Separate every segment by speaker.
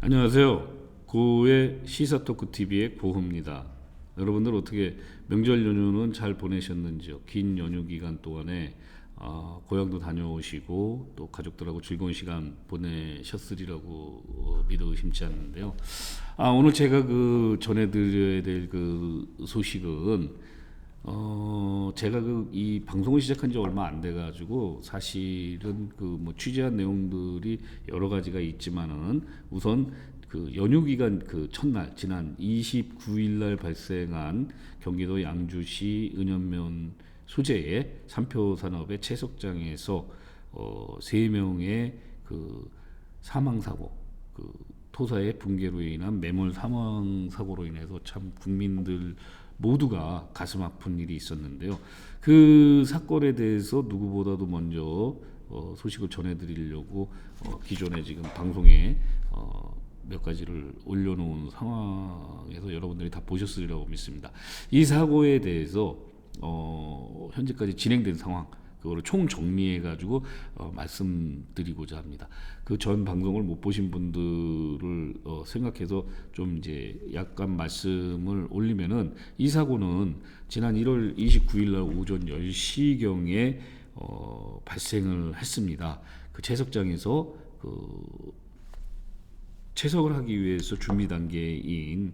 Speaker 1: 안녕하세요. 고의 시사토크 TV의 고호입니다. 여러분들 어떻게 명절 연휴는 잘 보내셨는지요? 긴 연휴 기간 동안에 고향도 다녀오시고 또 가족들하고 즐거운 시간 보내셨으리라고 믿어 의심치 않는데요. 오늘 제가 전해드려야 될 소식은 제가 이 방송을 시작한 지 얼마 안 돼가지고 사실은 취재한 내용들이 여러 가지가 있지만은 우선 연휴 기간 첫날 지난 29일 날 발생한 경기도 양주시 은현면 소재의 삼표 산업의 채석장에서 3명의 사망 사고, 토사의 붕괴로 인한 매몰 사망 사고로 인해서 참 국민들 모두가 가슴 아픈 일이 있었는데요. 그 사건에 대해서 누구보다도 먼저 소식을 전해드리려고 기존에 지금 방송에 몇 가지를 올려놓은 상황에서 여러분들이 다 보셨으리라고 믿습니다. 이 사고에 대해서 현재까지 진행된 상황, 그거를 총 정리해가지고 말씀드리고자 합니다. 그 전 방송을 못 보신 분들을 생각해서 좀 이제 약간 말씀을 올리면은, 이 사고는 지난 1월 29일 날 오전 10시경에 발생을 했습니다. 그 채석장에서 채석을 하기 위해서 준비 단계인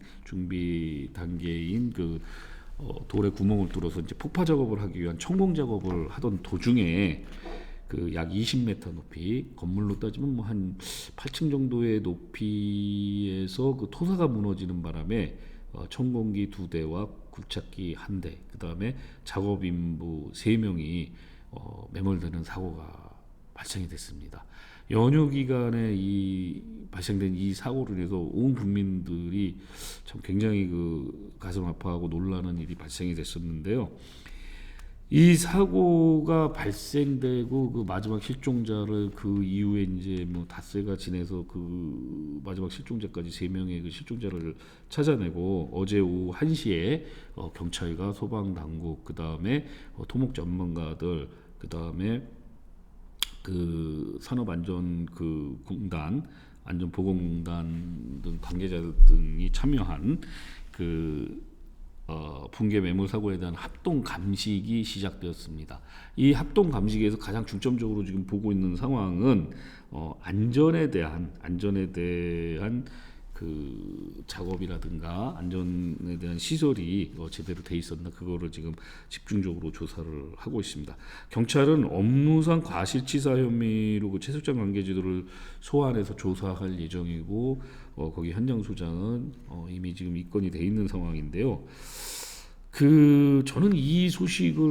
Speaker 1: 돌에 구멍을 뚫어서 이제 폭파 작업을 하기 위한 천공 작업을 하던 도중에 약 20m 높이, 건물로 따지면 한 8층 정도의 높이에서 토사가 무너지는 바람에 천공기 2대와 굴착기 1대, 그 다음에 작업인부 3명이 매몰되는 사고가 발생이 됐습니다. 연휴 기간에 발생된 이 사고로 인해서 온 국민들이 참 굉장히 가슴 아파하고 놀라는 일이 발생이 됐었는데요. 이 사고가 발생되고 마지막 실종자를 이후에 이제 닷새가 지내서 마지막 실종자까지 3명의 실종자를 찾아내고, 어제 오후 1시에 경찰과 소방당국, 그 다음에 토목 전문가들, 그 다음에 산업안전공단, 안전보건공단 등 관계자들 등이 참여한 붕괴 매몰 사고에 대한 합동 감식이 시작되었습니다. 이 합동 감식에서 가장 중점적으로 지금 보고 있는 상황은 안전에 대한 작업이라든가 안전에 대한 시설이 제대로 돼 있었나, 그거를 지금 집중적으로 조사를 하고 있습니다. 경찰은 업무상 과실치사 혐의로 채석장 관계자들을 소환해서 조사할 예정이고, 거기 현장 소장은 이미 지금 입건이 돼 있는 상황인데요. 저는 이 소식을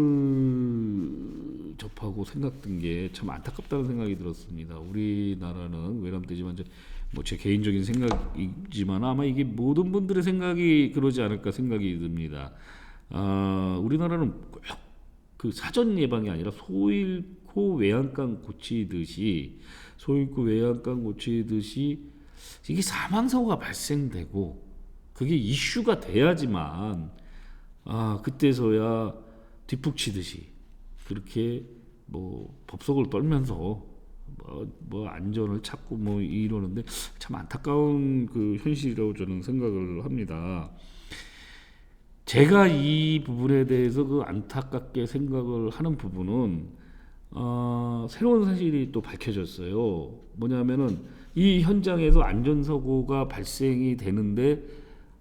Speaker 1: 접하고 생각든 게 참 안타깝다는 생각이 들었습니다. 우리나라는 외람되지만 제 개인적인 생각이지만 아마 이게 모든 분들의 생각이 그러지 않을까 생각이 듭니다. 우리나라는 꼭 사전 예방이 아니라 소잃고 외양간 고치듯이 이게 사망 사고가 발생되고 그게 이슈가 돼야지만 그때서야 뒷북치듯이 그렇게 법석을 떨면서 안전을 찾고 이러는데, 참 안타까운 현실이라고 저는 생각을 합니다. 제가 이 부분에 대해서 안타깝게 생각을 하는 부분은 새로운 사실이 또 밝혀졌어요. 뭐냐면은 이 현장에서 안전사고가 발생이 되는데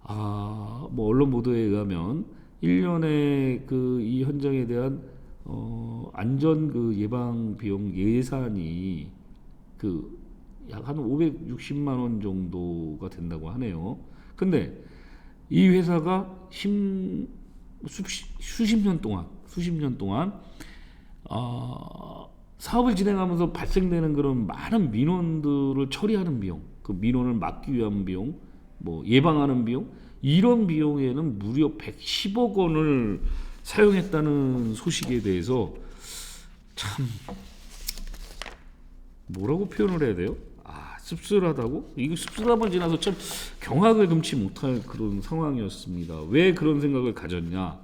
Speaker 1: 언론 보도에 의하면 1년에 이 현장에 대한 안전 예방 비용 예산이 약 한 560만 원 정도가 된다고 하네요. 근데 이 회사가 수십 년 동안 사업을 진행하면서 발생되는 그런 많은 민원들을 처리하는 비용, 민원을 막기 위한 비용, 예방하는 비용, 이런 비용에는 무려 110억 원을 사용했다는 소식에 대해서 참 뭐라고 표현을 해야 돼요? 씁쓸하다고? 이거 씁쓸함을 지나서 참 경악을 금치 못할 그런 상황이었습니다. 왜 그런 생각을 가졌냐?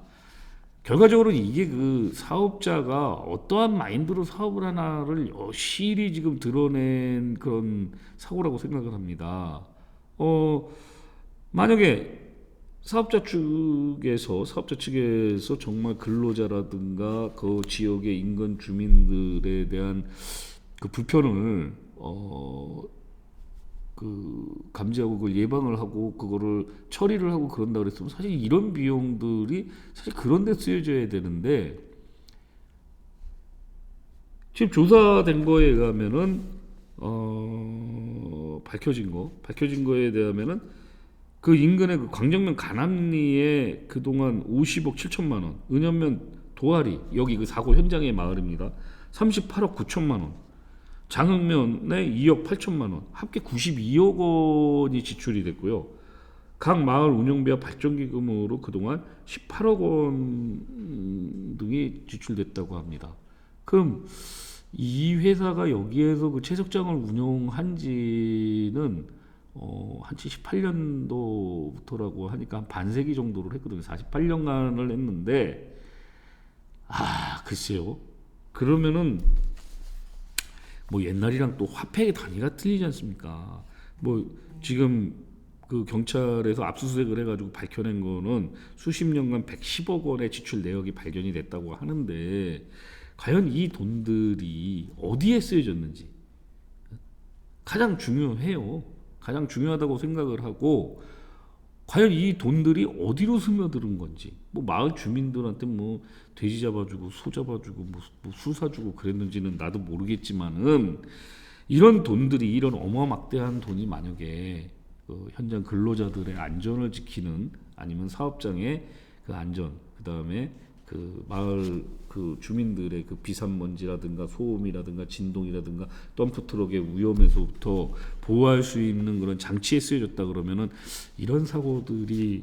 Speaker 1: 결과적으로 이게 사업자가 어떠한 마인드로 사업을 하나를 여실히 지금 드러낸 그런 사고라고 생각을 합니다. 만약에 사업자 측에서 정말 근로자라든가 그 지역의 인근 주민들에 대한 그 불편을 감지하고 그걸 예방을 하고 그거를 처리를 하고 그런다 그랬으면 사실 이런 비용들이 사실 그런 데 쓰여져야 되는데, 지금 조사된 거에 의하면은 밝혀진 거에 의하면은 그 인근의 그 광정면 간암리에 그동안 50억 7천만 원, 은연면 도아리 여기 그 사고 현장의 마을입니다. 38억 9천만 원, 장흥면에 2억 8천만 원, 합계 92억 원이 지출이 됐고요. 각 마을 운영비와 발전기금으로 그동안 18억 원 등이 지출됐다고 합니다. 그럼 이 회사가 여기에서 그 채석장을 운영한 지는 한 78년도부터라고 하니까 한 반세기 정도를 했거든요. 48년간을 했는데, 글쎄요. 그러면은 뭐 옛날이랑 또 화폐의 단위가 틀리지 않습니까? 뭐 지금 그 경찰에서 압수수색을 해가지고 밝혀낸 거는 수십 년간 110억 원의 지출 내역이 발견이 됐다고 하는데, 과연 이 돈들이 어디에 쓰여졌는지 가장 중요해요. 가장 중요하다고 생각을 하고, 과연 이 돈들이 어디로 스며드는 건지, 뭐 마을 주민들한테 뭐 돼지 잡아주고 소 잡아주고 뭐 술 사주고 그랬는지는 나도 모르겠지만은, 이런 돈들이, 이런 어마막대한 돈이 만약에 그 현장 근로자들의 안전을 지키는, 아니면 사업장의 그 안전, 그 다음에 그 마을 그 주민들의 그 비산먼지라든가 소음이라든가 진동이라든가 덤프 트럭의 위험에서부터 보호할 수 있는 그런 장치에 쓰여졌다 그러면은, 이런 사고들이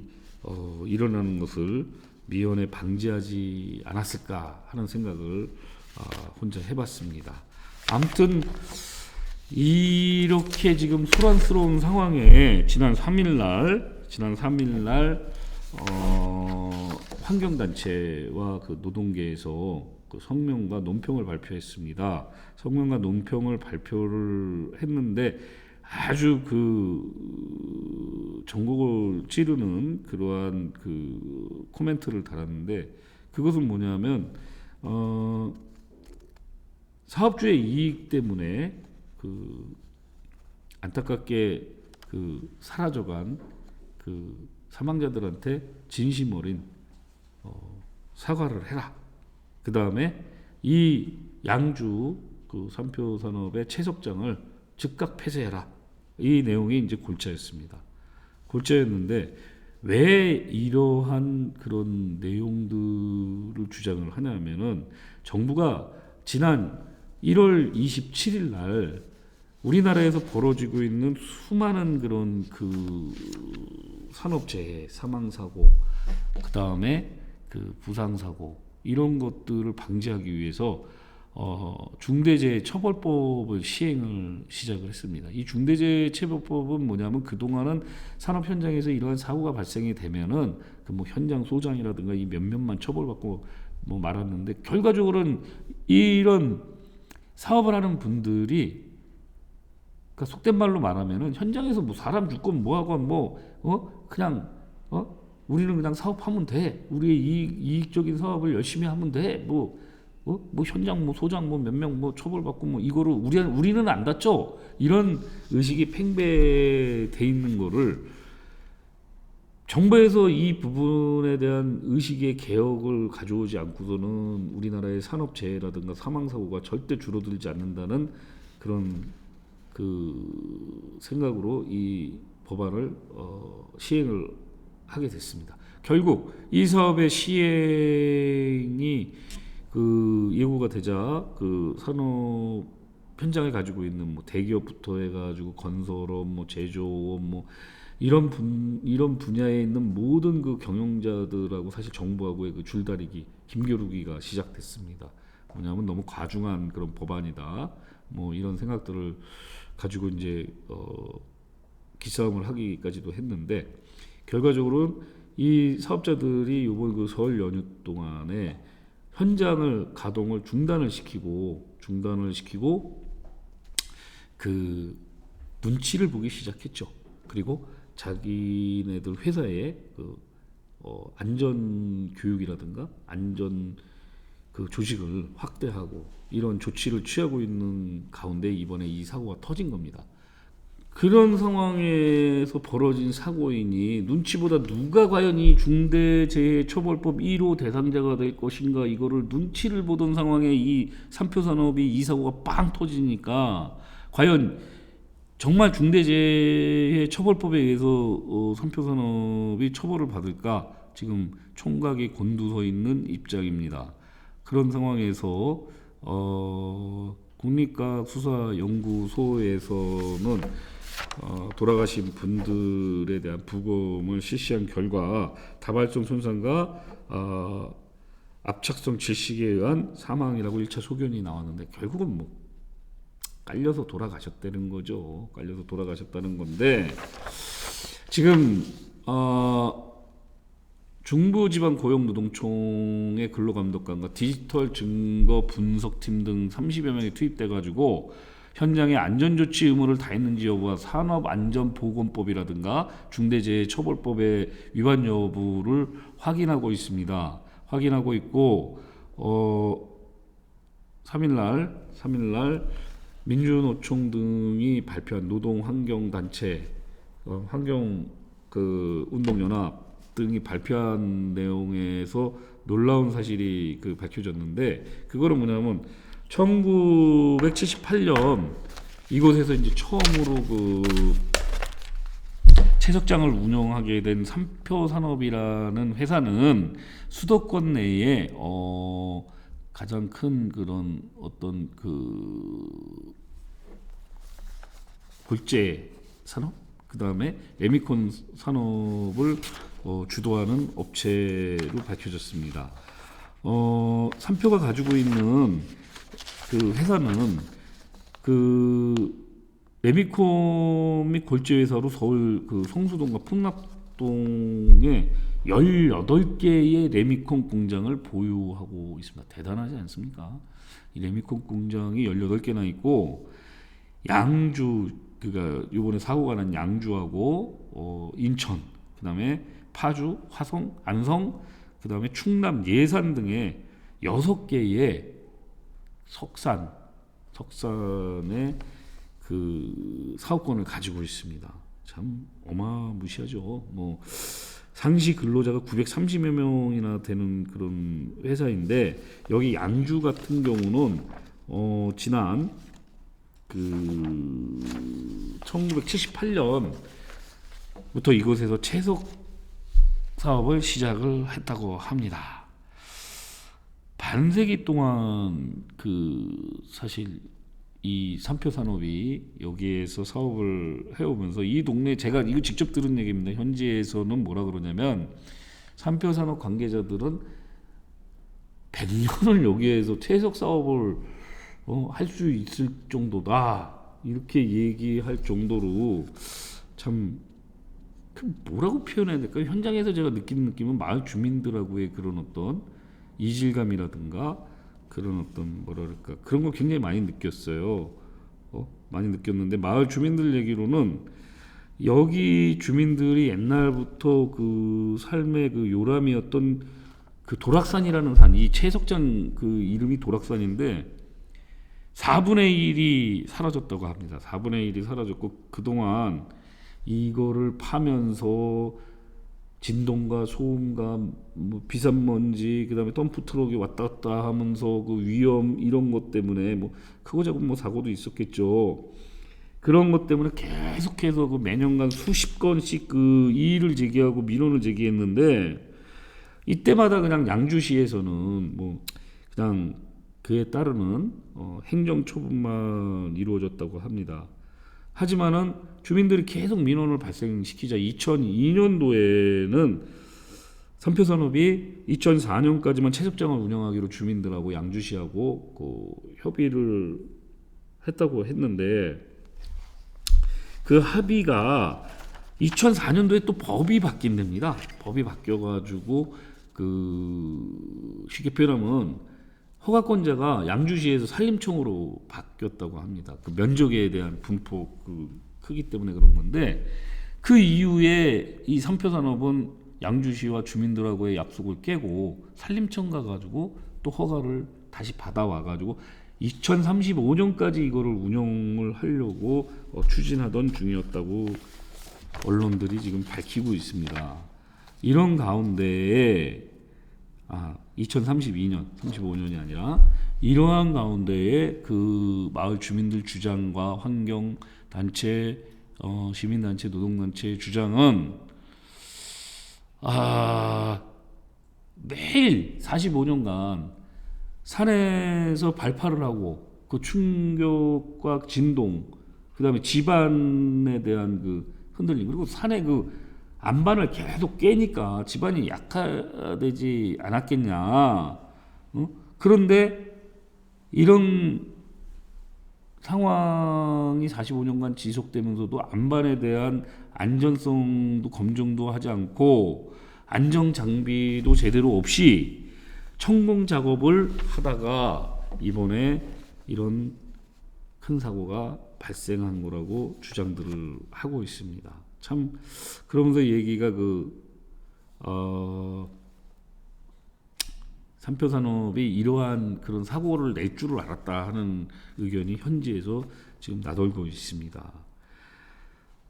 Speaker 1: 일어나는 것을 미연에 방지하지 않았을까 하는 생각을 혼자 해봤습니다. 아무튼 이렇게 지금 소란스러운 상황에 지난 3일날 환경단체와 그 노동계에서 그 성명과 논평을 발표했습니다. 성명과 논평을 발표를 했는데, 아주 그 전국을 찌르는 그러한 그 코멘트를 달았는데, 그것은 뭐냐면 사업주의 이익 때문에 그 안타깝게 그 사라져간 그 사망자들한테 진심 어린 사과를 해라. 그 다음에 이 양주 그 삼표 산업의 채석장을 즉각 폐쇄해라. 이 내용이 이제 골자였습니다. 골자였는데, 왜 이러한 그런 내용들을 주장을 하냐면은, 정부가 지난 1월 27일 날 우리나라에서 벌어지고 있는 수많은 그런 그 산업재해, 사망사고, 그 다음에 그 부상사고, 이런 것들을 방지하기 위해서 중대재해처벌법을 시작을 했습니다. 이 중대재해처벌법은 뭐냐면, 그동안은 산업 현장에서 이러한 사고가 발생이 되면은 그 뭐 현장 소장이라든가 이 몇몇만 처벌받고 뭐 말았는데, 결과적으로는 이런 사업을 하는 분들이, 그러니까 속된 말로 말하면은 현장에서 뭐 사람 죽고 뭐하고 그냥 우리는 그냥 사업하면 돼. 우리의 이익적인 사업을 열심히 하면 돼. 뭐 현장 뭐 소장 뭐 몇 명 뭐 처벌받고 뭐 이거를 우리는 안 다쳐. 이런 의식이 팽배돼 있는 거를 정부에서 이 부분에 대한 의식의 개혁을 가져오지 않고서는 우리나라의 산업재해라든가 사망사고가 절대 줄어들지 않는다는 그런 그 생각으로 이 법안을 시행을 하게 됐습니다. 결국 이 사업의 시행이 그 예고가 되자, 그 산업 현장에 가지고 있는 뭐 대기업부터 해가지고 건설업, 뭐 제조업, 뭐 이런 분야에 있는 모든 그 경영자들하고 사실 정부하고의 그 줄다리기, 힘겨루기가 시작됐습니다. 뭐냐면 너무 과중한 그런 법안이다. 뭐 이런 생각들을 가지고 이제 기싸움을 하기까지도 했는데, 결과적으로는 이 사업자들이 이번 그 설 연휴 동안에 현장을 가동을 중단을 시키고 그 눈치를 보기 시작했죠. 그리고 자기네들 회사의 안전 교육이라든가 안전 그 조직을 확대하고 이런 조치를 취하고 있는 가운데 이번에 이 사고가 터진 겁니다. 그런 상황에서 벌어진 사고이니 눈치보다 누가 과연 이 중대재해처벌법 1호 대상자가 될 것인가, 이거를 눈치를 보던 상황에 이 삼표산업이 이 사고가 빵 터지니까 과연 정말 중대재해처벌법에 의해서 삼표산업이 처벌을 받을까, 지금 총각이 곤두서 있는 입장입니다. 그런 상황에서 국립과학수사연구소에서는 돌아가신 분들에 대한 부검을 실시한 결과 다발성 손상과 압착성 질식에 의한 사망이라고 1차 소견이 나왔는데, 결국은 뭐 깔려서 돌아가셨다는 거죠. 깔려서 돌아가셨다는 건데, 지금 중부지방고용노동청의 근로감독관과 디지털 증거 분석팀 등 30여 명이 투입돼 가지고 현장에 안전조치 의무를 다했는지 여부와 산업안전보건법이라든가 중대재해처벌법의 위반 여부를 확인하고 있습니다. 확인하고 있고 3일날 민주노총 등이 발표한 노동환경단체 환경 운동연합 등이 발표한 내용에서 놀라운 사실이 밝혀졌는데, 그거는 뭐냐면 1978년 이곳에서 이제 처음으로 채석장을 운영하게 된 삼표산업이라는 회사는 수도권 내에 가장 큰 그런 어떤 골재 산업, 그 다음에 레미콘 산업을 주도하는 업체로 밝혀졌습니다. 삼표가 가지고 있는 그 회사는 레미콘 및 골재 회사로 서울 성수동과 풍납동에 18개의 레미콘 공장을 보유하고 있습니다. 대단하지 않습니까? 이 레미콘 공장이 18개나 있고, 양주, 그러니까 이번에 사고가 난 양주하고 인천, 그다음에 파주, 화성, 안성, 그다음에 충남, 예산 등의 6개의 석산의 사업권을 가지고 있습니다. 참 어마무시하죠. 상시 근로자가 930여 명이나 되는 그런 회사인데, 여기 양주 같은 경우는 지난 1978년부터 이곳에서 채석 사업을 시작을 했다고 합니다. 반세기 동안 사실 이 삼표산업이 여기에서 사업을 해오면서 이 동네, 제가 이거 직접 들은 얘기입니다. 현지에서는 뭐라 그러냐면, 삼표산업 관계자들은 100년을 여기에서 채석 사업을 할 수 있을 정도다, 이렇게 얘기할 정도로 참 뭐라고 표현해야 될까요? 현장에서 제가 느끼는 느낌은 마을 주민들하고의 그런 어떤 이질감이라든가 그런 어떤 뭐랄까 그런 거 굉장히 많이 느꼈어요. 많이 느꼈는데, 마을 주민들 얘기로는 여기 주민들이 옛날부터 삶의 요람이었던 도락산이라는 산, 이 채석장 이름이 도락산인데 4분의 1이 사라졌다고 합니다. 4분의 1이 사라졌고, 그동안 이거를 파면서 진동과 소음과 비산먼지, 그다음에 덤프 트럭이 왔다 갔다 하면서 위험, 이런 것 때문에 크고 작은 사고도 있었겠죠. 그런 것 때문에 계속해서 매년간 수십 건씩 이의를 제기하고 민원을 제기했는데, 이때마다 그냥 양주시에서는 그냥 그에 따르는 행정 처분만 이루어졌다고 합니다. 하지만은 주민들이 계속 민원을 발생시키자 2002년도에는 삼표산업이 2004년까지만 채석장을 운영하기로 주민들하고 양주시하고 협의를 했다고 했는데, 그 합의가 2004년도에 또 법이 바뀐답니다. 법이 바뀌어가지고 쉽게 표현하면 허가권자가 양주시에서 산림청으로 바뀌었다고 합니다. 면적에 대한 분포 크기 때문에 그런 건데, 그 이후에 이 3표 산업은 양주시와 주민들하고의 약속을 깨고 산림청 가가지고 또 허가를 다시 받아와가지고 2035년까지 이거를 운영을 하려고 추진하던 중이었다고 언론들이 지금 밝히고 있습니다. 이런 가운데에 2032년, 35년이 아니라 이러한 가운데에 그 마을 주민들 주장과 환경단체, 시민단체, 노동단체의 주장은 매일 45년간 산에서 발파를 하고 그 충격과 진동, 그다음에 집안에 대한 그 흔들림, 그리고 산의 그 안반을 계속 깨니까 집안이 약화되지 않았겠냐. 그런데 이런 상황이 45년간 지속되면서도 안반에 대한 안전성도 검증도 하지 않고 안정 장비도 제대로 없이 천공 작업을 하다가 이번에 이런 큰 사고가 발생한 거라고 주장들을 하고 있습니다. 참 그러면서 얘기가 삼표 산업이 이러한 그런 사고를 낼 줄을 알았다 하는 의견이 현지에서 지금 나돌고 있습니다.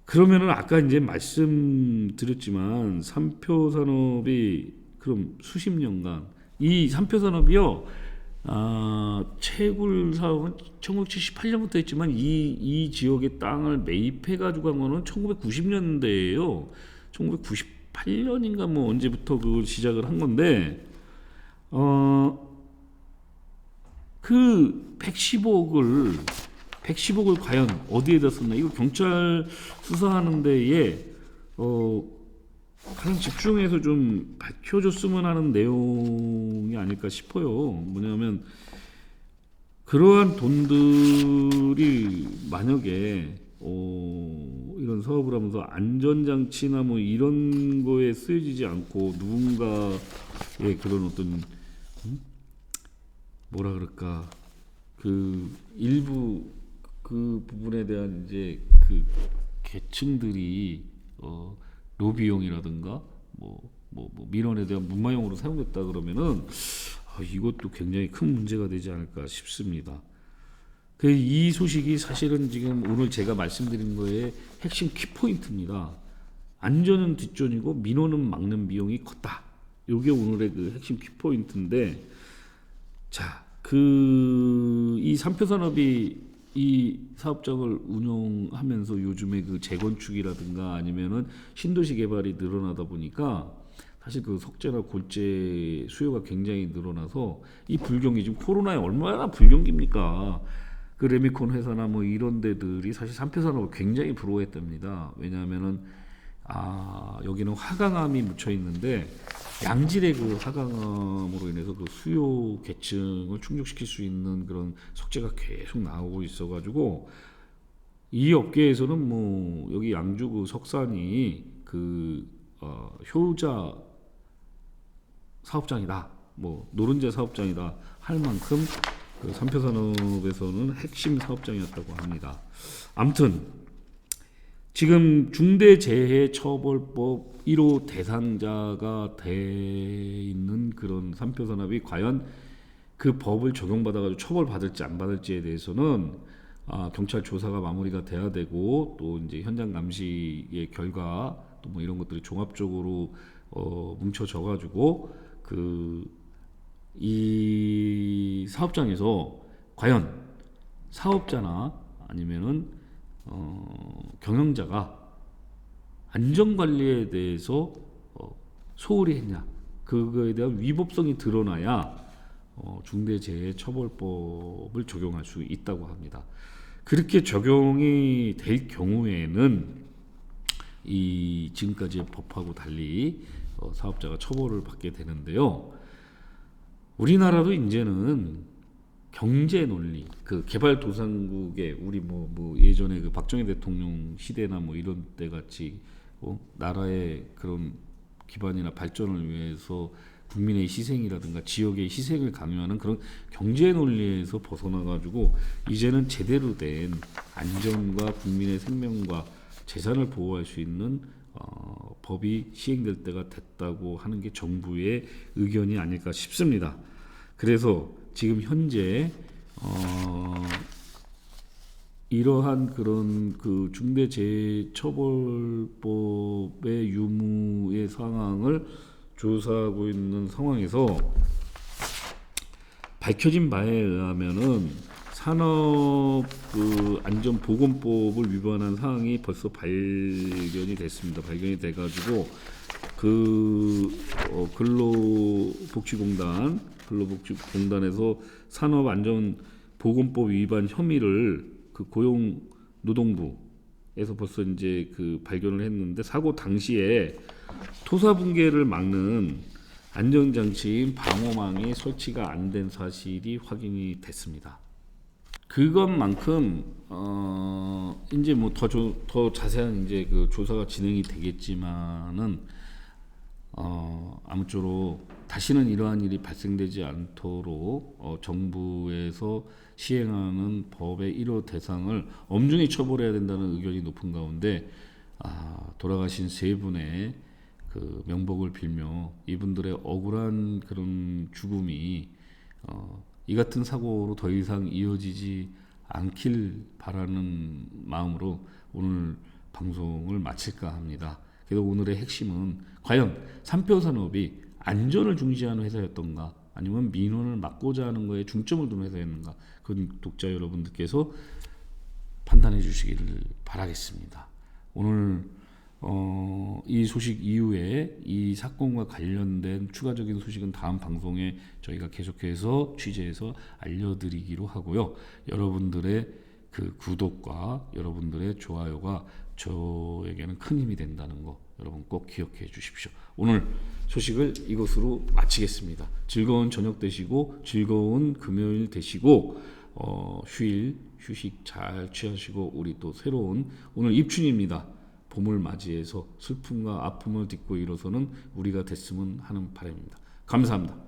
Speaker 1: 그러면은 아까 이제 말씀드렸지만 삼표 산업이 그럼 수십 년간 이 삼표 산업이요, 채굴 사업은 1978년부터 했지만 이 지역의 땅을 매입해 가지고 한 거는 1990년대예요. 1998년인가 뭐 언제부터 그 시작을 한 건데 그 110억을 과연 어디에다 썼나? 이거 경찰 수사하는 데에 가장 집중해서 좀 밝혀줬으면 하는 내용이 아닐까 싶어요. 뭐냐면 그러한 돈들이 만약에 이런 사업을 하면서 안전장치나 뭐 이런 거에 쓰여지지 않고 누군가의 그런 어떤 뭐라 그럴까, 그 일부 그 부분에 대한 이제 그 계층들이 로비용이라든가 뭐 민원에 대한 문마용으로 사용됐다 그러면은 이것도 굉장히 큰 문제가 되지 않을까 싶습니다. 이 소식이 사실은 지금 오늘 제가 말씀드린 거의 핵심 키포인트입니다. 안전은 뒷전이고 민원은 막는 비용이 컸다. 이게 오늘의 그 핵심 키포인트인데, 자, 이 삼표산업이 이 사업장을 운영하면서 요즘에 그 재건축이라든가 아니면은 신도시 개발이 늘어나다 보니까 사실 그 석재나 골재 수요가 굉장히 늘어나서 이 불경기, 지금 코로나에 얼마나 불경기입니까? 그 레미콘 회사나 뭐 이런 데들이 사실 삼표산업을 굉장히 부러워했답니다. 왜냐하면은 여기는 화강암이 묻혀 있는데 양질의 그 화강암으로 인해서 그 수요 계층을 충족시킬 수 있는 그런 석재가 계속 나오고 있어가지고 이 업계에서는 뭐 여기 양주 그 석산이 그 효자 사업장이다, 뭐 노른자 사업장이다 할 만큼 그 삼표산업에서는 핵심 사업장이었다고 합니다. 아무튼 지금 중대재해처벌법 1호 대상자가 돼 있는 그런 삼표산업이 과연 그 법을 적용받아가지고 처벌받을지 안 받을지에 대해서는 경찰 조사가 마무리가 돼야 되고, 또 이제 현장 감시의 결과 또 뭐 이런 것들이 종합적으로 뭉쳐져가지고 이 사업장에서 과연 사업자나 아니면은 경영자가 안전관리에 대해서 소홀히 했냐, 그거에 대한 위법성이 드러나야 중대재해처벌법을 적용할 수 있다고 합니다. 그렇게 적용이 될 경우에는 이 지금까지의 법하고 달리 사업자가 처벌을 받게 되는데요. 우리나라도 이제는 경제 논리, 그 개발도상국의 우리 뭐 예전에 그 박정희 대통령 시대나 뭐 이런 때 같이 나라의 그런 기반이나 발전을 위해서 국민의 희생이라든가 지역의 희생을 강요하는 그런 경제 논리에서 벗어나 가지고 이제는 제대로 된 안전과 국민의 생명과 재산을 보호할 수 있는 법이 시행될 때가 됐다고 하는 게 정부의 의견이 아닐까 싶습니다. 그래서 지금 현재 이러한 그런 그 중대재해처벌법의 유무의 상황을 조사하고 있는 상황에서 밝혀진 바에 의하면은 산업 그 안전보건법을 위반한 사항이 벌써 발견이 됐습니다. 발견이 돼가지고 그 근로복지공단에서 산업안전보건법 위반 혐의를 그 고용노동부에서 벌써 이제 그 발견을 했는데 사고 당시에 토사붕괴를 막는 안전장치인 방호망이 설치가 안 된 사실이 확인이 됐습니다. 그것만큼 이제 뭐 더 자세한 이제 그 조사가 진행이 되겠지만은 아무쪼록 다시는 이러한 일이 발생되지 않도록 정부에서 시행하는 법의 1호 대상을 엄중히 처벌해야 된다는 의견이 높은 가운데 돌아가신 세 분의 그 명복을 빌며 이분들의 억울한 그런 죽음이 이 같은 사고로 더 이상 이어지지 않길 바라는 마음으로 오늘 방송을 마칠까 합니다. 그래서 오늘의 핵심은 과연 삼표산업이 안전을 중시하는 회사였던가 아니면 민원을 막고자 하는 거에 중점을 두는 회사였는가, 그건 독자 여러분들께서 판단해 주시기를 바라겠습니다. 오늘 이 소식 이후에 이 사건과 관련된 추가적인 소식은 다음 방송에 저희가 계속해서 취재해서 알려드리기로 하고요. 여러분들의 그 구독과 여러분들의 좋아요가 저에게는 큰 힘이 된다는 거 여러분 꼭 기억해 주십시오. 오늘 소식을 이것으로 마치겠습니다. 즐거운 저녁 되시고 즐거운 금요일 되시고 휴식 잘 취하시고 우리 또 새로운 오늘 입춘입니다. 봄을 맞이해서 슬픔과 아픔을 딛고 일어서는 우리가 됐으면 하는 바람입니다. 감사합니다.